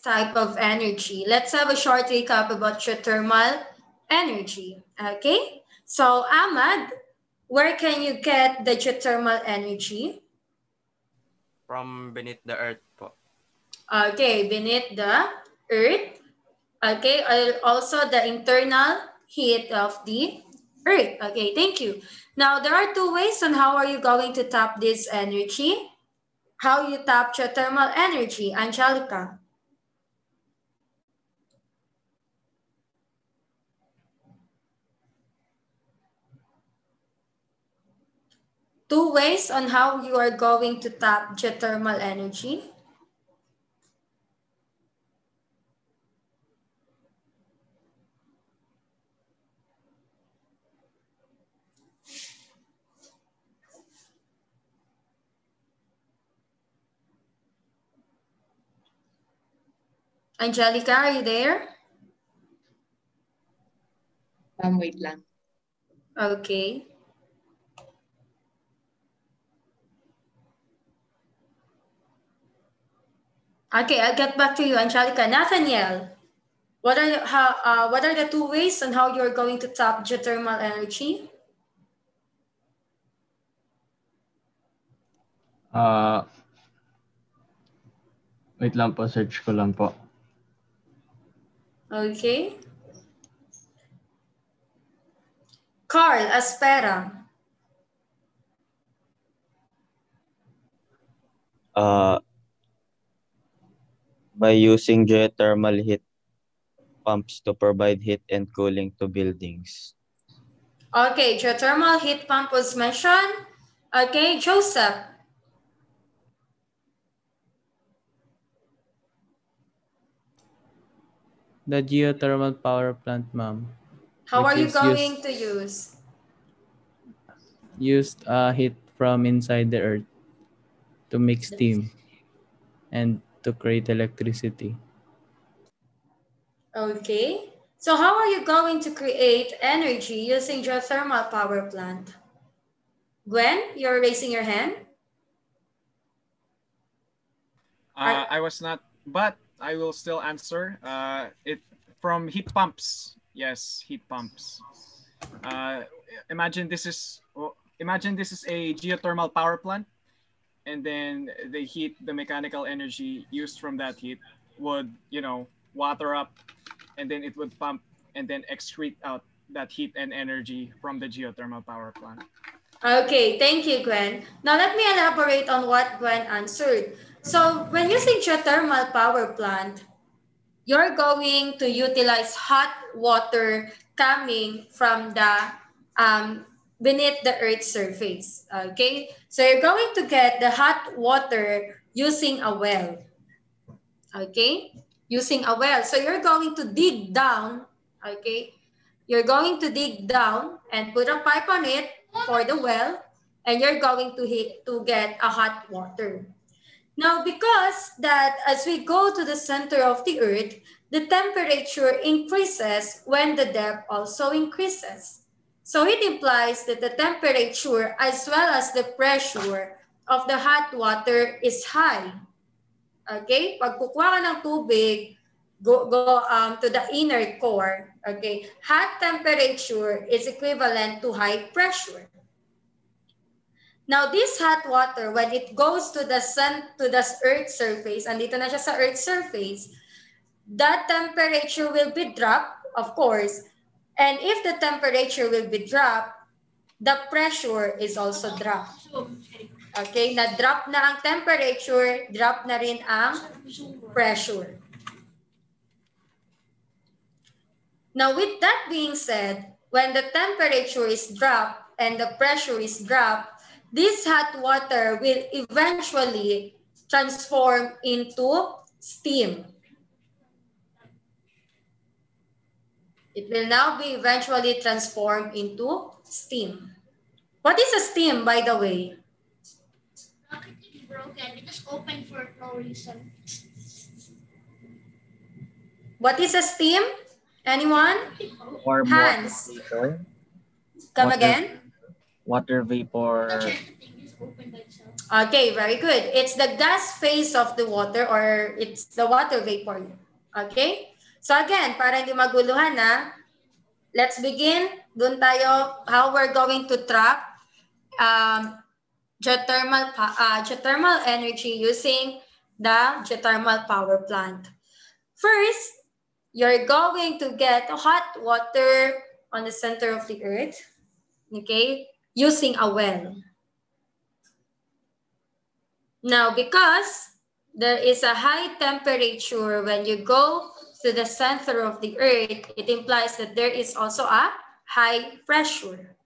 type of energy. Let's have a short recap about geothermal energy. Okay, so Ahmad, where can you get the geothermal energy? From beneath the earth po. Okay, beneath the earth. Okay, also the internal heat of the earth. Okay, thank you. Now, there are two ways on how are you going to tap this energy. How you tap geothermal energy, Angelica? Two ways on how you are going to tap geothermal energy. Angelica, are you there? Wait lang. Okay. Okay, I'll get back to you, Angelica. Nathaniel, what are the two ways on how you're going to tap geothermal energy? Wait lang po, search ko lang po. Okay. Carl Aspera. By using geothermal heat pumps to provide heat and cooling to buildings. Okay, geothermal heat pump was mentioned. Okay, Joseph. The geothermal power plant, ma'am. How are you going to use? Used heat from inside the earth to make steam and to create electricity. Okay. So how are you going to create energy using geothermal power plant? Gwen, you're raising your hand. I was not, but I will still answer. It from heat pumps. Yes, heat pumps. Imagine this is a geothermal power plant, and then the heat, the mechanical energy used from that heat would, water up, and then it would pump and then excrete out that heat and energy from the geothermal power plant. Okay, thank you, Gwen. Now let me elaborate on what Gwen answered. So when using geothermal power plant, you're going to utilize hot water coming from the beneath the earth's surface. Okay, so you're going to get the hot water using a well. Okay, using a well. So you're going to dig down. Okay, you're going to dig down and put a pipe on it for the well, and you're going to get a hot water. Now, because that as we go to the center of the earth, the temperature increases when the depth also increases. So it implies that the temperature as well as the pressure of the hot water is high. Okay? Pag kukuha ka ng tubig, go to the inner core, okay? Hot temperature is equivalent to high pressure. Now, this hot water, when it goes to the Earth's surface, andito na siya sa Earth's surface, that temperature will be dropped, of course. And if the temperature will be dropped, the pressure is also dropped. Okay, na-drop na ang temperature, drop na rin ang pressure. Now, with that being said, when the temperature is dropped and the pressure is dropped, this hot water will eventually transform into steam. It will now be eventually transformed into steam. What is a steam, by the way? Broken. It is open for no reason. What is a steam? Anyone? Or Hans. Vapor. Come again? Water vapor. Okay, very good. It's the gas phase of the water or it's the water vapor. Okay? So again, para hindi maguluhan na, let's begin. Doon tayo how we're going to track geothermal energy using the geothermal power plant. First, you're going to get hot water on the center of the earth, okay, using a well. Now, because there is a high temperature when you go to the center of the earth, it implies that there is also a high pressure.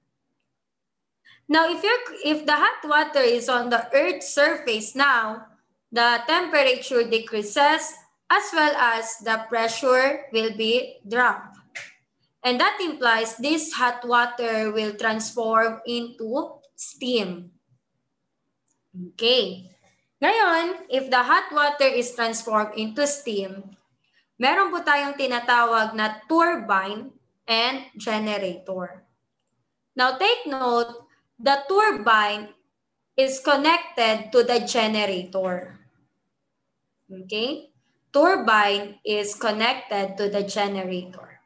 Now, if the hot water is on the earth's surface now, the temperature decreases as well as the pressure will be dropped. And that implies this hot water will transform into steam. Okay. Ngayon, if the hot water is transformed into steam, meron po tayong tinatawag na turbine and generator. Now take note, the turbine is connected to the generator. Okay? Turbine is connected to the generator.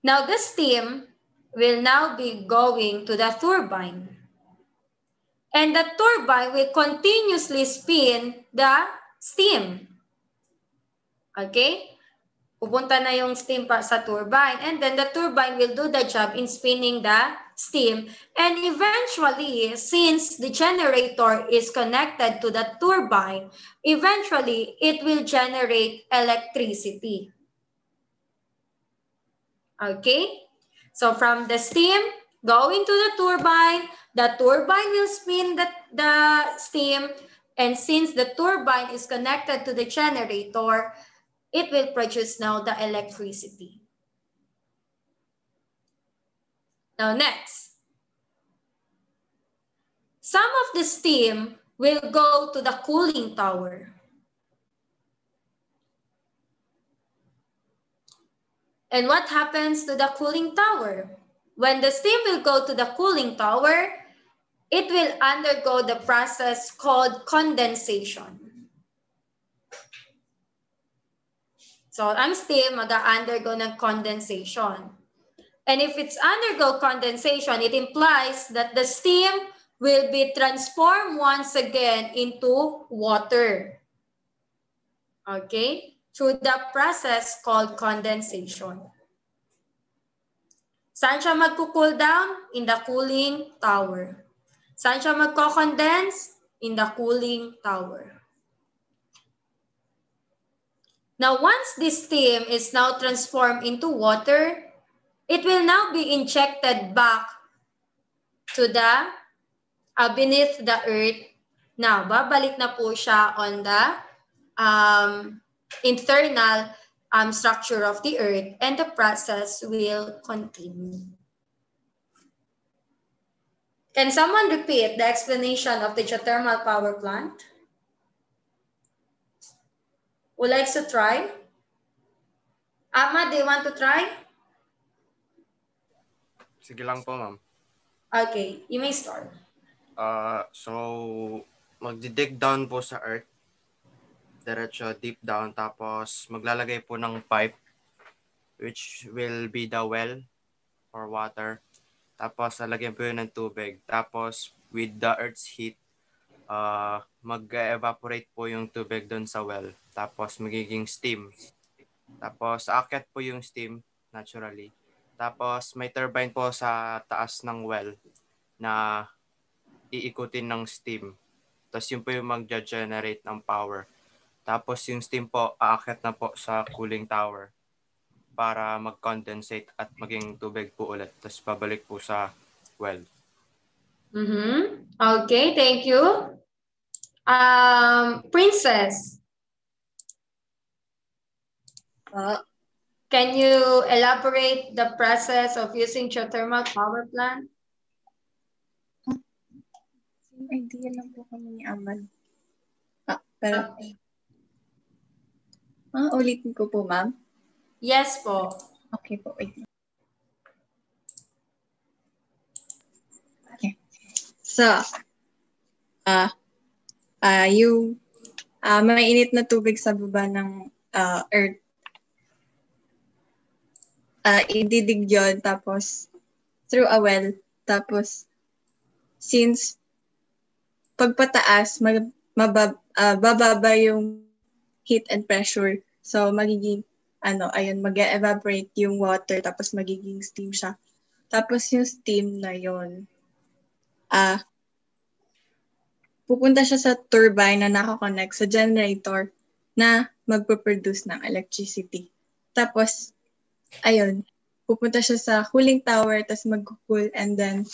Now the steam will now be going to the turbine. And the turbine will continuously spin the steam. Okay? Pupunta na yung steam pa sa turbine. And then the turbine will do the job in spinning the steam. And eventually, since the generator is connected to the turbine, eventually, it will generate electricity. Okay? So from the steam going to the turbine will spin the steam, and since the turbine is connected to the generator, it will produce now the electricity. Now next, some of the steam will go to the cooling tower. And what happens to the cooling tower? When the steam will go to the cooling tower, it will undergo the process called condensation. So ang steam mag-undergo ng condensation. And if it's undergo condensation, it implies that the steam will be transformed once again into water. Okay? Through the process called condensation. Saan siya magko-cool down? In the cooling tower. Saan siya magko-condense? In the cooling tower. Now, once this steam is now transformed into water, it will now be injected back to the beneath the earth. Now, babalik na po siya on the internal structure of the earth, and the process will continue. Can someone repeat the explanation of the geothermal power plant? Would like to try? Ama, do you want to try? Sige lang po, ma'am. Okay, you may start. So, magdi-dig down po sa earth. Diretso deep down. Tapos, maglalagay po ng pipe, which will be the well or water. Tapos, lalagyan po yun ng tubig. Tapos, with the earth's heat, mag-evaporate po yung tubig doon sa well. Tapos, magiging steam. Tapos, aakyat po yung steam, naturally. Tapos, may turbine po sa taas ng well na iikutin ng steam. Tapos, yun po yung mag-generate ng power. Tapos, yung steam po, aakyat na po sa cooling tower para mag-condensate at maging tubig po ulit. Tapos, babalik po sa well. Okay, thank you. Princess, can you elaborate the process of using geothermal power plant? Idea lang po kami ni Aman. Pero, ulitin ko po, ma'am. Yes po. Okay po, wait. Okay. sa yung mainit na tubig sa baba ng earth. Ididig yun, tapos through a well. Tapos, since pagpataas, bababa yung heat and pressure. So, magiging, mag-evaporate yung water, tapos magiging steam siya. Tapos, yung steam na yun, pupunta siya sa turbine na nakakonect sa generator na magpo-produce ng electricity. Tapos, ayun, pupunta siya sa cooling tower, tapos mag-cool, and then,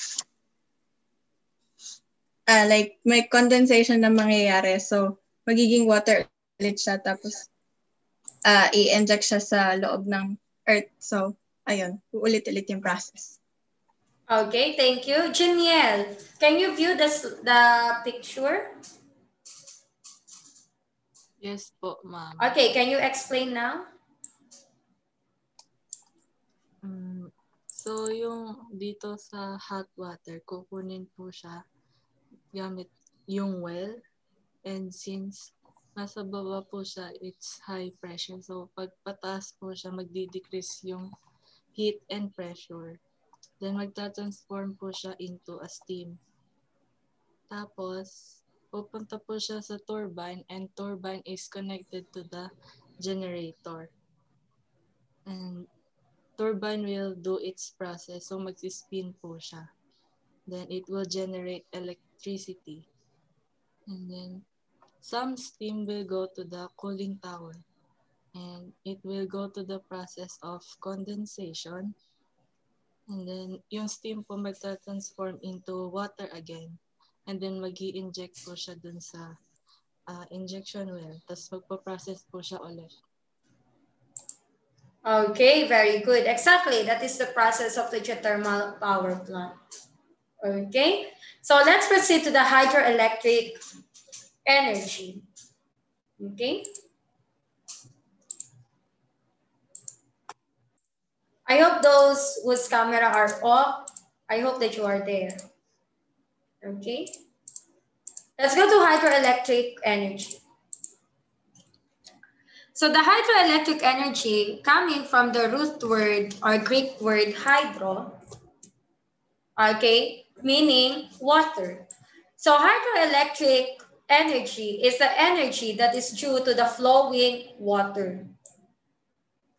like, may condensation na mangyayari. So, magiging water ulit siya, tapos, i-inject siya sa loob ng earth. So, ayun, uulit-ulit yung process. Okay, thank you. Janielle, can you view the picture? Yes po, ma'am. Okay, can you explain now? So, yung dito sa hot water, kukunin po siya gamit yung well. And since nasa baba po siya, it's high pressure. So, pag pataas po siya, magdi-decrease yung heat and pressure. Then, magta-transform po siya into a steam. Tapos, pupunta po siya sa turbine, and turbine is connected to the generator. And turbine will do its process. So, mag-spin po siya. Then, it will generate electricity. And then, some steam will go to the cooling tower. And it will go to the process of condensation. And then, yung steam po magta-transform into water again. And then, mag-i-inject po siya dun sa injection well. Tapos, magpa-process po siya ulit. Okay, very good. Exactly, that is the process of the geothermal power plant. Okay, so let's proceed to the hydroelectric energy. Okay. I hope those whose camera are off, I hope that you are there. Okay. Let's go to hydroelectric energy. So the hydroelectric energy coming from the root word or Greek word hydro, okay, meaning water. So hydroelectric energy is the energy that is due to the flowing water.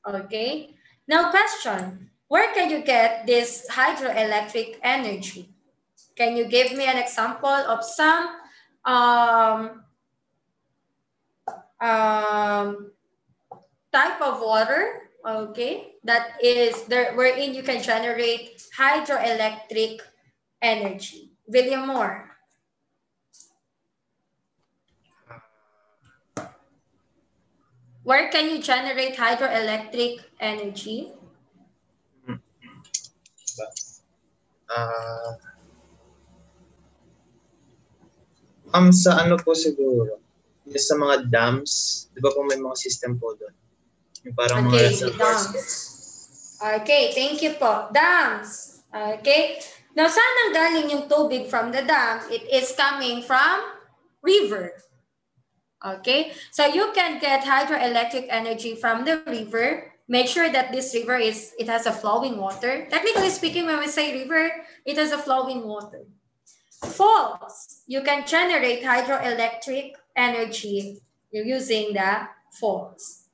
Okay. Now question, where can you get this hydroelectric energy? Can you give me an example of some type of water, okay, that is there wherein you can generate hydroelectric energy? William Moore. Where can you generate hydroelectric energy? Sa ano po siguro? Yes, sa mga dams, di ba po may mga system po doon? Yung parang okay, mga dams. Okay, thank you po. Dams. Okay. Now, saan ang galing yung tubig from the dam? It is coming from river. Okay. So you can get hydroelectric energy from the river. Make sure that this river it has a flowing water. Technically speaking, when we say river, it has a flowing water. Falls. You can generate hydroelectric energy using the falls.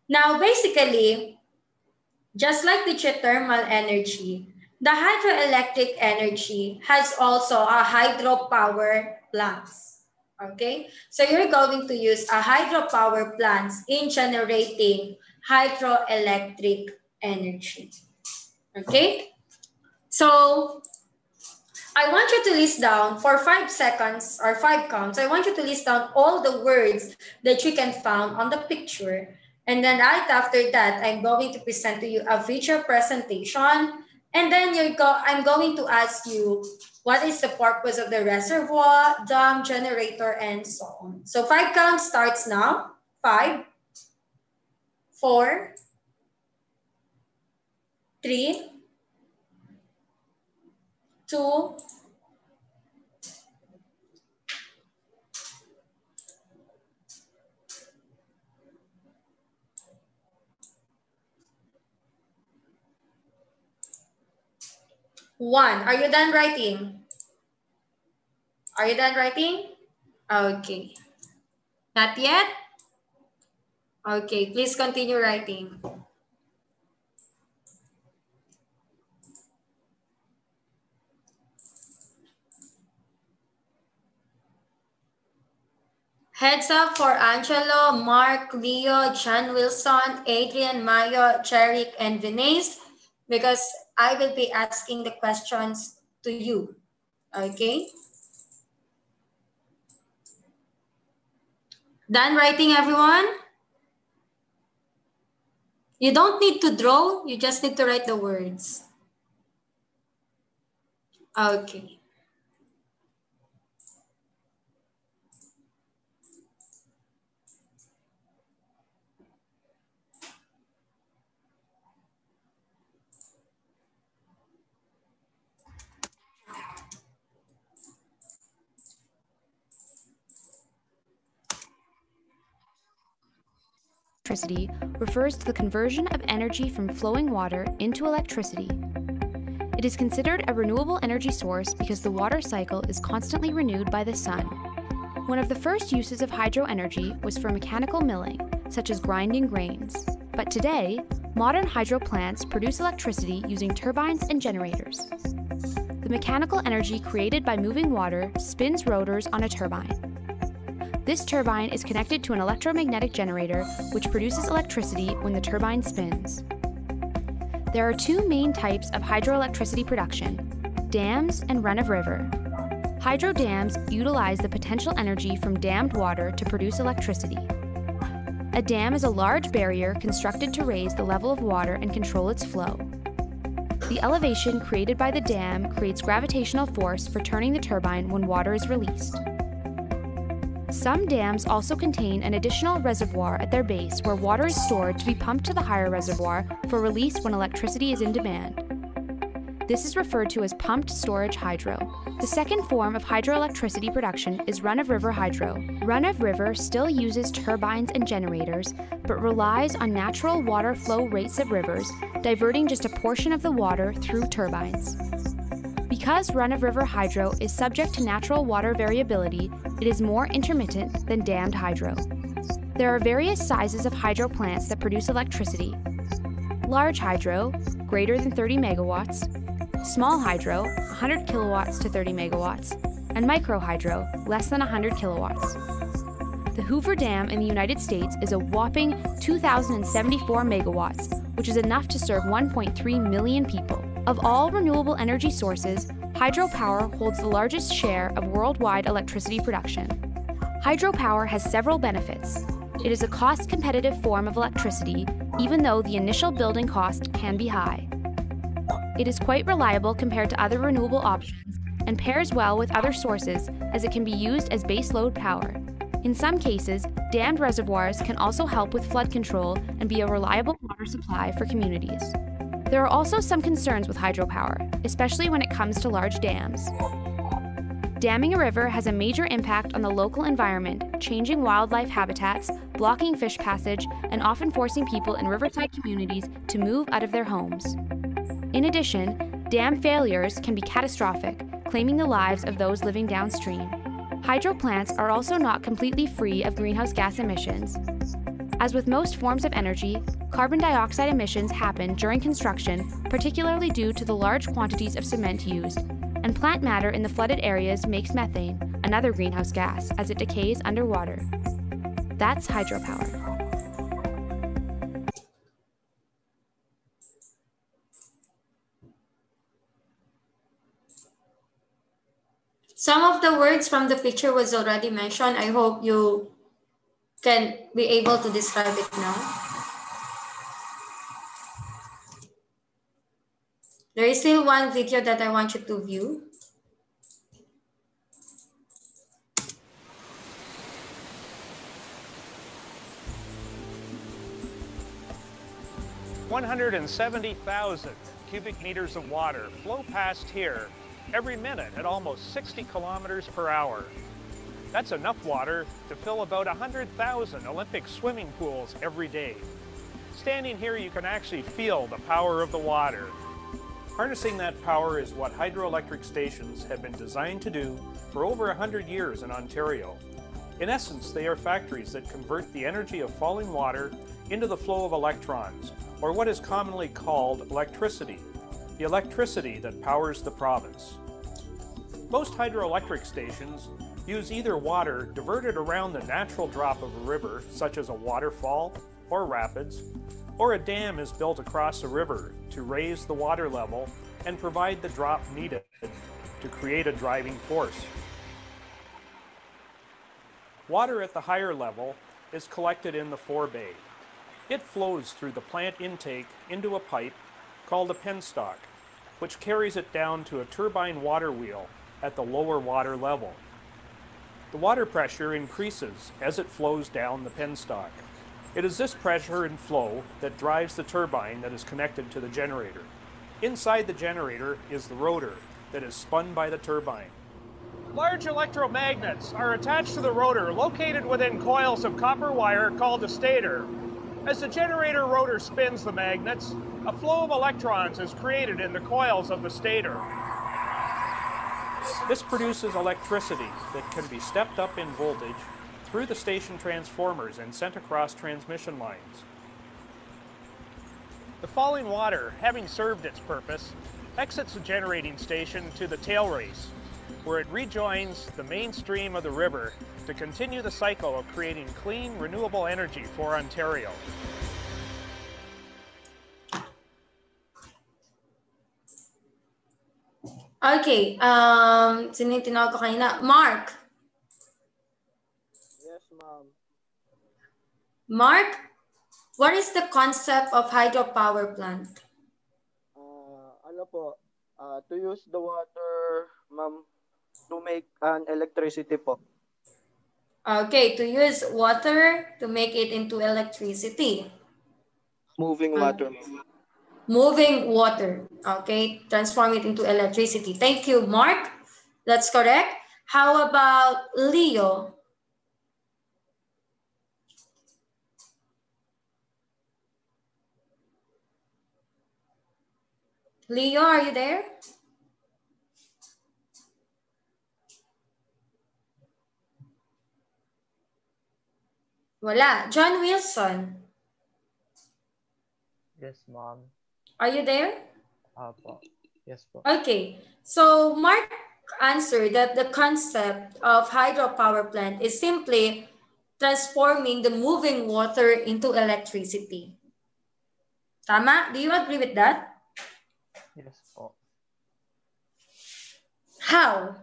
Now, basically, just like the geothermal energy, the hydroelectric energy has also a hydropower plants. Okay, so you're going to use a hydropower plants in generating hydroelectric energy. Okay, so I want you to list down for 5 seconds or 5 counts. I want you to list down all the words that you can find on the picture. And then right after that, I'm going to present to you a visual presentation. And then I'm going to ask you what is the purpose of the reservoir, dam, generator, and so on. So 5 counts starts now. 5, 4, 3, 2, 1. Are you done writing? Are you done writing? Okay. Not yet? Okay, please continue writing. Heads up for Angelo, Mark, Leo, John Wilson, Adrian, Mayo, Jeric, and Vinace, because I will be asking the questions to you. Okay? Done writing, everyone? You don't need to draw, you just need to write the words. Okay. Electricity refers to the conversion of energy from flowing water into electricity. It is considered a renewable energy source because the water cycle is constantly renewed by the sun. One of the first uses of hydro energy was for mechanical milling, such as grinding grains. But today, modern hydro plants produce electricity using turbines and generators. The mechanical energy created by moving water spins rotors on a turbine. This turbine is connected to an electromagnetic generator, which produces electricity when the turbine spins. There are two main types of hydroelectricity production: dams and run-of-river. Hydro dams utilize the potential energy from dammed water to produce electricity. A dam is a large barrier constructed to raise the level of water and control its flow. The elevation created by the dam creates gravitational force for turning the turbine when water is released. Some dams also contain an additional reservoir at their base where water is stored to be pumped to the higher reservoir for release when electricity is in demand. This is referred to as pumped storage hydro. The second form of hydroelectricity production is run-of-river hydro. Run-of-river still uses turbines and generators, but relies on natural water flow rates of rivers, diverting just a portion of the water through turbines. Because run-of-river hydro is subject to natural water variability, it is more intermittent than dammed hydro. There are various sizes of hydro plants that produce electricity. Large hydro, greater than 30 megawatts, small hydro, 100 kilowatts to 30 megawatts, and micro hydro, less than 100 kilowatts. The Hoover Dam in the United States is a whopping 2,074 megawatts, which is enough to serve 1.3 million people. Of all renewable energy sources, hydropower holds the largest share of worldwide electricity production. Hydropower has several benefits. It is a cost-competitive form of electricity, even though the initial building cost can be high. It is quite reliable compared to other renewable options and pairs well with other sources as it can be used as baseload power. In some cases, dammed reservoirs can also help with flood control and be a reliable water supply for communities. There are also some concerns with hydropower, especially when it comes to large dams. Damming a river has a major impact on the local environment, changing wildlife habitats, blocking fish passage, and often forcing people in riverside communities to move out of their homes. In addition, dam failures can be catastrophic, claiming the lives of those living downstream. Hydro plants are also not completely free of greenhouse gas emissions. As with most forms of energy, carbon dioxide emissions happen during construction, particularly due to the large quantities of cement used, and plant matter in the flooded areas makes methane, another greenhouse gas, as it decays underwater. That's hydropower. Some of the words from the picture was already mentioned. I hope you can be able to describe it now. There is still one video that I want you to view. $170,000 cubic meters of water flow past here every minute at almost 60 kilometers per hour. That's enough water to fill about 100,000 Olympic swimming pools every day. Standing here, you can actually feel the power of the water. Harnessing that power is what hydroelectric stations have been designed to do for over 100 years in Ontario. In essence, they are factories that convert the energy of falling water into the flow of electrons, or what is commonly called electricity, the electricity that powers the province. Most hydroelectric stations use either water diverted around the natural drop of a river, such as a waterfall or rapids, or a dam is built across a river to raise the water level and provide the drop needed to create a driving force. Water at the higher level is collected in the forebay. It flows through the plant intake into a pipe called a penstock, which carries it down to a turbine water wheel at the lower water level. The water pressure increases as it flows down the penstock. It is this pressure and flow that drives the turbine that is connected to the generator. Inside the generator is the rotor that is spun by the turbine. Large electromagnets are attached to the rotor located within coils of copper wire called a stator. As the generator rotor spins the magnets, a flow of electrons is created in the coils of the stator. This produces electricity that can be stepped up in voltage through the station transformers and sent across transmission lines. The falling water, having served its purpose, exits the generating station to the tail race, where it rejoins the main stream of the river to continue the cycle of creating clean, renewable energy for Ontario. Okay, sino yung tinawag ko kanina? Mark. Yes, ma'am. Mark, what is the concept of hydropower plant? To use the water, ma'am, to make an electricity po. Okay, to use water to make it into electricity. Moving water. Moving water. Okay, transform it into electricity. Thank you, Mark. That's correct. How about Leo? Leo, are you there? Wala. John Wilson. Yes, ma'am. Are you there? Apo. Yes po. Okay. So Mark answered that the concept of hydropower plant is simply transforming the moving water into electricity. Tama? Do you agree with that? Yes po. How?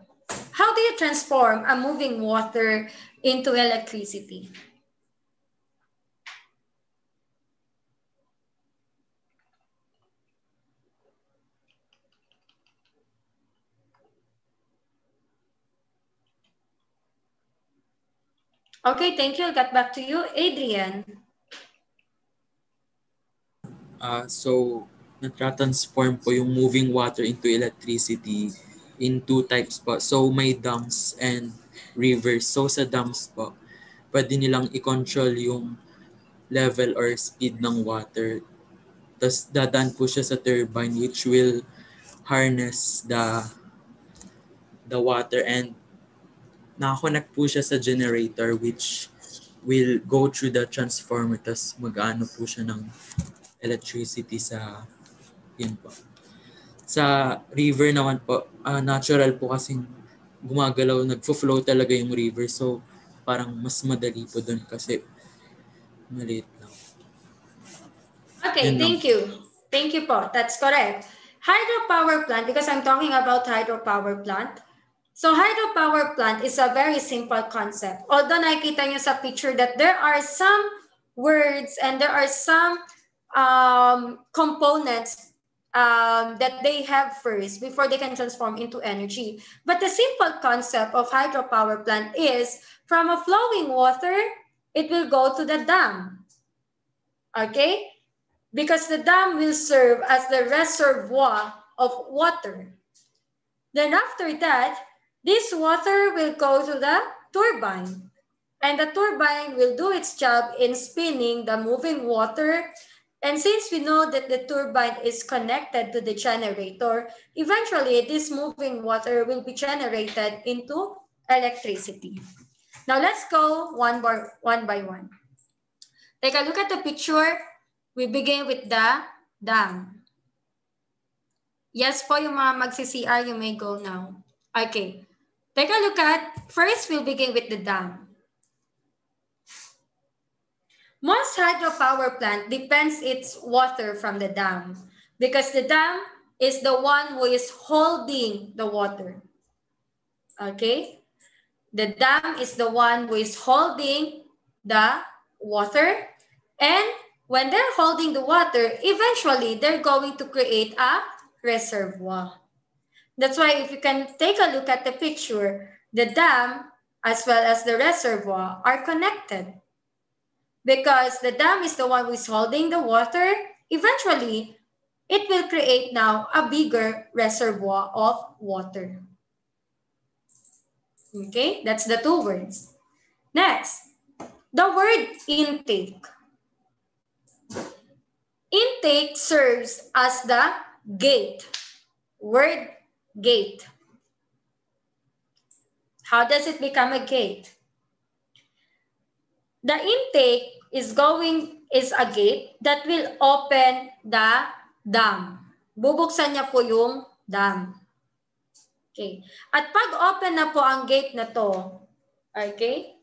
How do you transform a moving water into electricity? Okay, thank you. I'll get back to you. Adrian. So, natra-transform po yung moving water into electricity in two types po. So, may dams and rivers. So, sa dams po, pwede nilang i-control yung level or speed ng water. Tapos, dadaan po siya sa turbine which will harness the water and nakakonect po siya sa generator which will go through the transformer tapos mag-ano po siya ng electricity sa yun po. Sa river naman po, natural po kasing gumagalaw, nagfo-flow talaga yung river. So parang mas madali po doon kasi maliit lang. Okay, thank you. Thank you po. That's correct. Hydropower plant, because I'm talking about hydropower plant. So hydropower plant is a very simple concept. Although nakikita nyo sa picture that there are some words and there are some components that they have first before they can transform into energy. But the simple concept of hydropower plant is from a flowing water, it will go to the dam. Okay? Because the dam will serve as the reservoir of water. Then after that, this water will go to the turbine. And the turbine will do its job in spinning the moving water And since we know that the turbine is connected to the generator, eventually this moving water will be generated into electricity. Now let's go one by one. Take a look at the picture. We begin with the dam. Yes po, yung mga magsi-CR, you may go now. Okay. Take a look at, first we'll begin with the dam. Most hydropower plant depends its water from the dam because the dam is the one who is holding the water. Okay? The dam is the one who is holding the water, and when they're holding the water, eventually they're going to create a reservoir. That's why if you can take a look at the picture, the dam as well as the reservoir are connected. Because the dam is the one who is holding the water, eventually it will create now a bigger reservoir of water. Okay, that's the two words. Next, the word intake. Intake serves as the gate. Word gate. How does it become a gate? The intake is a gate that will open the dam. Bubuksan niya po yung dam. Okay. At pag open na po ang gate na to, okay,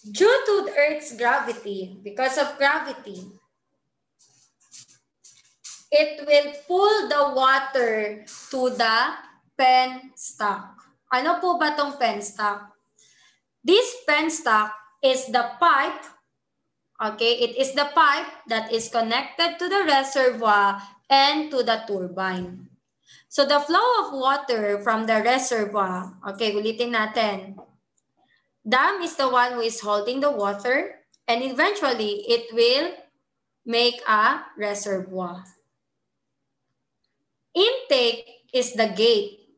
due to the Earth's gravity, because of gravity, it will pull the water to the penstock. Ano po ba tong penstock? This penstock is the pipe, okay, it is the pipe that is connected to the reservoir and to the turbine. So the flow of water from the reservoir, okay, ulitin natin. Dam is the one who is holding the water, and eventually it will make a reservoir. Intake is the gate.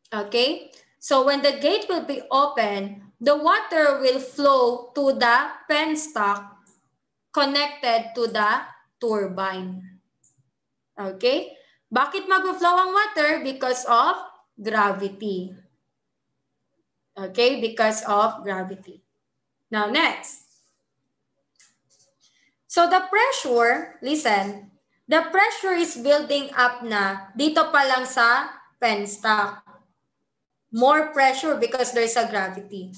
Okay, so when the gate will be open, the water will flow to the penstock connected to the turbine. Okay, bakit mag-flow ang water? Because of gravity. Okay, because of gravity. Now next. So the pressure, listen, the pressure is building up na dito pa lang sa penstock. More pressure because there's a gravity.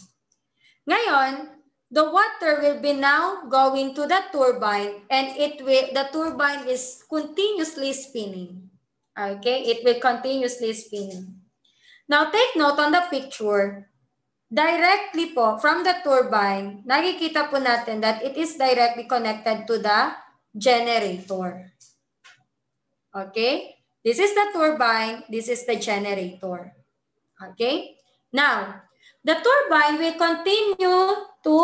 Ngayon, the water will be now going to the turbine, and the turbine is continuously spinning. Okay, it will continuously spin. Now take note on the picture. Directly po from the turbine, nakikita po natin that it is directly connected to the generator. Okay, this is the turbine, this is the generator. Okay, now the turbine will continue to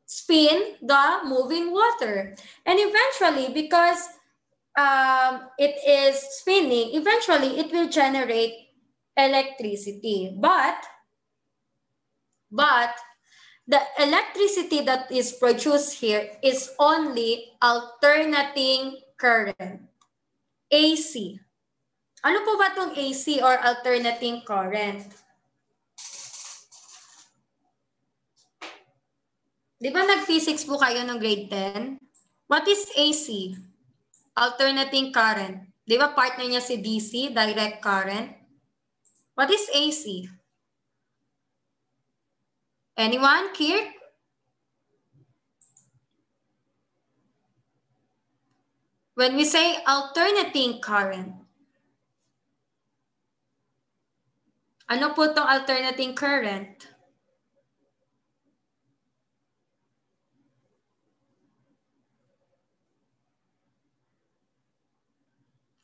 spin the moving water, and eventually, because it is spinning, eventually it will generate electricity. But the electricity that is produced here is only alternating current, AC. Ano po ba itong AC or alternating current? Di ba nag-physics po kayo ng grade 10? What is AC? Alternating current. Di ba partner niya si DC, direct current? What is AC? Anyone? Kirk? When we say alternating current, ano po itong alternating current?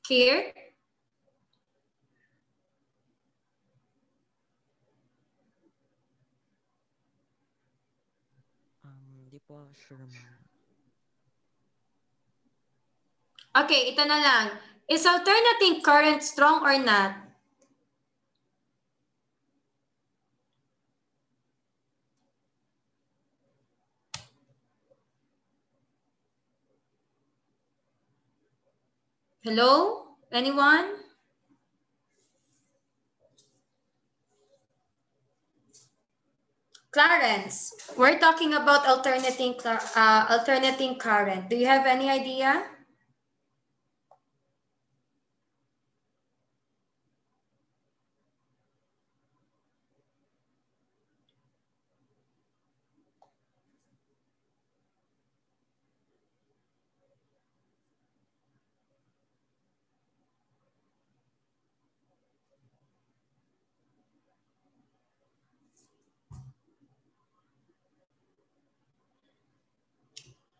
Kirk? Di po sure, ma'am. Okay, ito na lang. Is alternating current strong or not? Hello? Anyone? Clarence, we're talking about alternating current. Do you have any idea?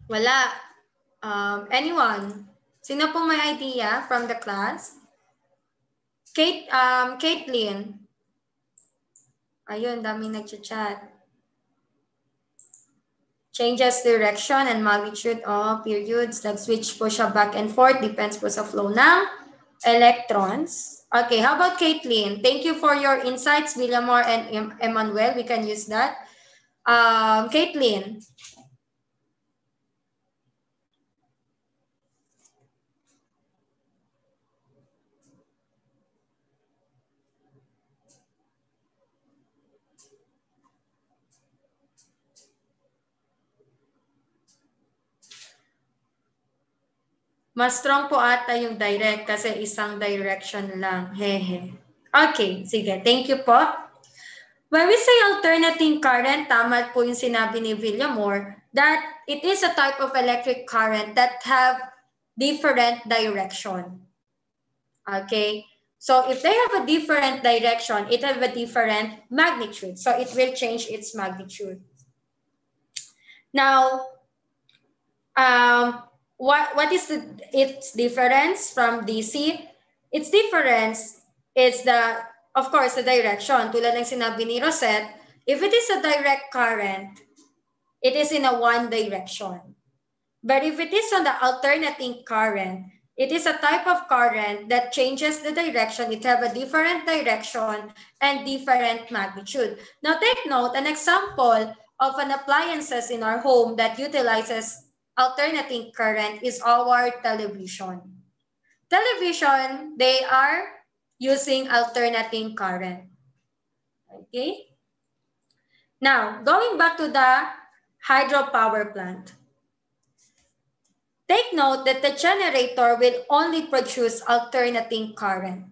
Wala. Anyone? Sino po may idea from the class? Caitlin. Ayun, daming nag-chat. Changes direction and magnitude of periods. Nag-switch po siya back and forth. Depends po sa flow ng electrons. Okay, how about Caitlin? Thank you for your insights, Villamor and Emmanuel. We can use that. Caitlin. Mas strong po ata yung direct kasi isang direction lang. Hehe. Okay, sige. Thank you po. When we say alternating current, tama po yung sinabi ni Villamor, that it is a type of electric current that have different direction. Okay? So if they have a different direction, it have a different magnitude. So it will change its magnitude. Now, what is its difference from DC? Its difference is of course, the direction. Tulad ng sinabi ni Rosette, if it is a direct current, it is in a one direction. But if it is on the alternating current, it is a type of current that changes the direction. It have a different direction and different magnitude. Now take note, an example of an appliances in our home that utilizes alternating current is our television. Television, they are using alternating current. Okay? Now, going back to the hydropower plant. Take note that the generator will only produce alternating current.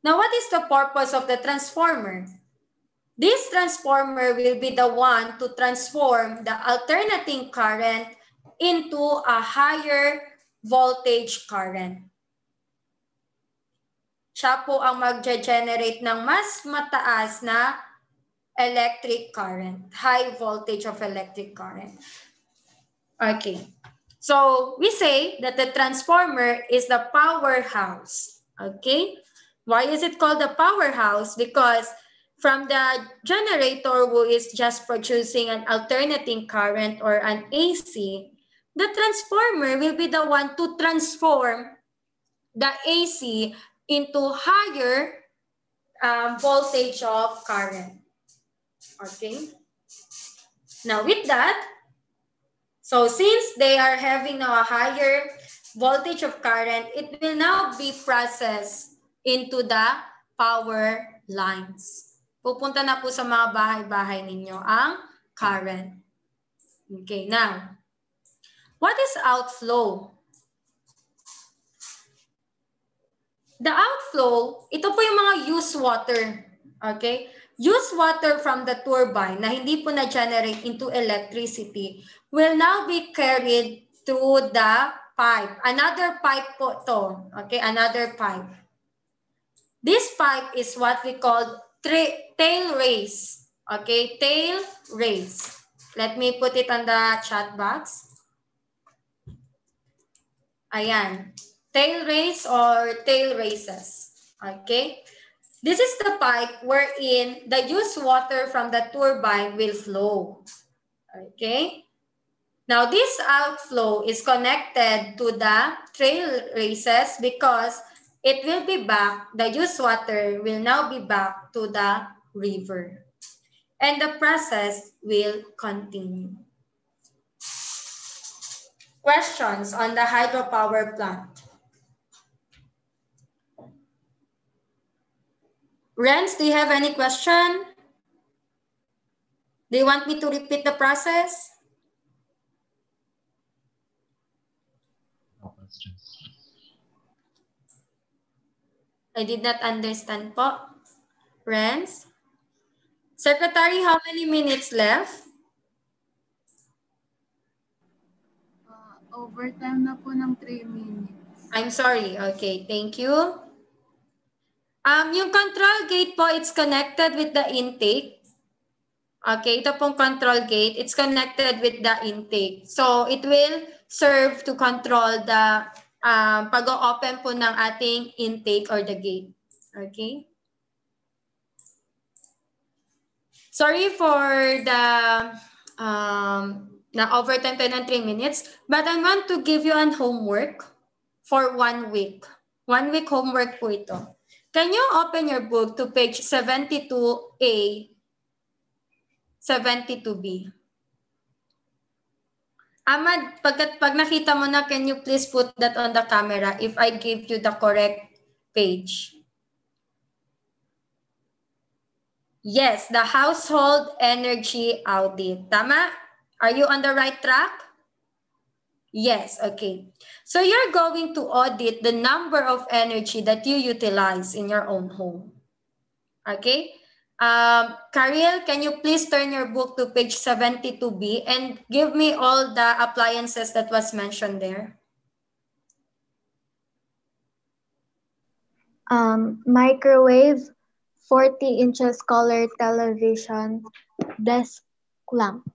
Now, what is the purpose of the transformer? This transformer will be the one to transform the alternating current into a higher voltage current. Siya po ang mag-generate ng mas mataas na electric current, high voltage of electric current. Okay. So we say that the transformer is the powerhouse. Okay. Why is it called the powerhouse? Because from the generator who is just producing an alternating current or an AC, the transformer will be the one to transform the AC into higher voltage of current. Okay. Now with that, so since they are having now a higher voltage of current, it will now be processed into the power lines. Pupunta na po sa mga bahay-bahay ninyo ang current. Okay, now, what is outflow? The outflow, ito po yung mga used water. Okay? Used water from the turbine na hindi po na-generate into electricity will now be carried through the pipe. Another pipe po to. Okay, another pipe. This pipe is what we call tail race. Okay, tail race. Let me put it on the chat box. Ayan. Tail race or tail races. Okay. This is the pipe wherein the used water from the turbine will flow. Okay. Now, this outflow is connected to the tail races because it will be back, the used water will now be back to the river. And the process will continue. Questions on the hydropower plant? Renz, do you have any question? Do you want me to repeat the process? No questions. I did not understand po. Renz? Secretary, how many minutes left? Overtime na po ng 3 minutes. I'm sorry. Okay, thank you. Yung control gate po, it's connected with the intake. Okay, ito pong control gate, it's connected with the intake. So, it will serve to control the pag-open po ng ating intake or the gate. Okay? Sorry for the na overtime tayo ng 3 minutes, but I want to give you an homework for 1 week. 1 week homework po ito. Can you open your book to page 72A, 72B? Ahmad, pag nakita mo na, can you please put that on the camera if I give you the correct page? Yes, the household energy audit. Tama? Are you on the right track? Yes, okay. So you're going to audit the number of energy that you utilize in your own home. Okay? Kariel, can you please turn your book to page 72B and give me all the appliances that was mentioned there? Microwave, 40 inches color television, desk lamp.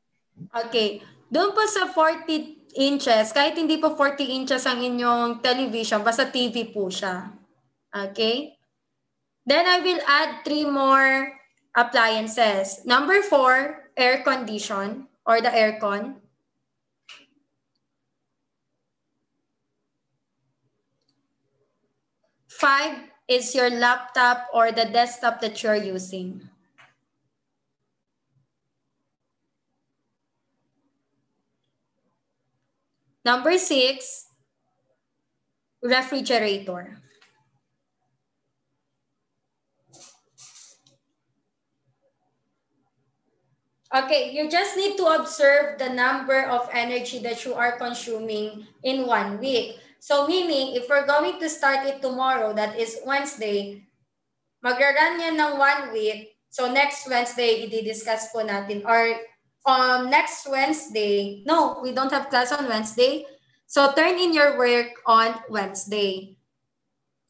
Okay. Doon po sa 40 inches, kahit hindi po 40 inches ang inyong television, basta TV po siya. Okay? Then I will add 3 more appliances. Number 4, air condition or the aircon. Five is your laptop or the desktop that you're using. Number 6, refrigerator. Okay, you just need to observe the number of energy that you are consuming in 1 week. So meaning, if we're going to start it tomorrow, that is Wednesday, magra-run yan ng 1 week. So next Wednesday, i-discuss po natin. Or next Wednesday, no, we don't have class on Wednesday. So turn in your work on Wednesday.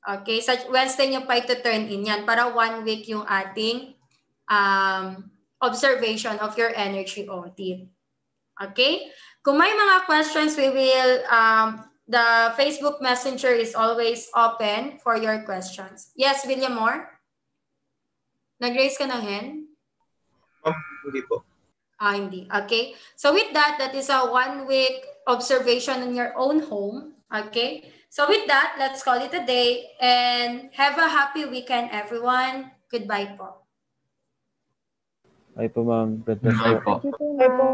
Okay, sa Wednesday nyo pa ito turn in yan para 1 week yung ating observation of your energy audit. Okay? Kung may mga questions, we will, the Facebook Messenger is always open for your questions. Yes, William Moore? Nag-raise ka ng hand? Hindi po. Hindi. Okay. So with that, that is a 1 week observation in your own home. Okay. So with that, let's call it a day and have a happy weekend, everyone. Goodbye po. Bye po, ma'am. God bless Bye po. po. Bye po.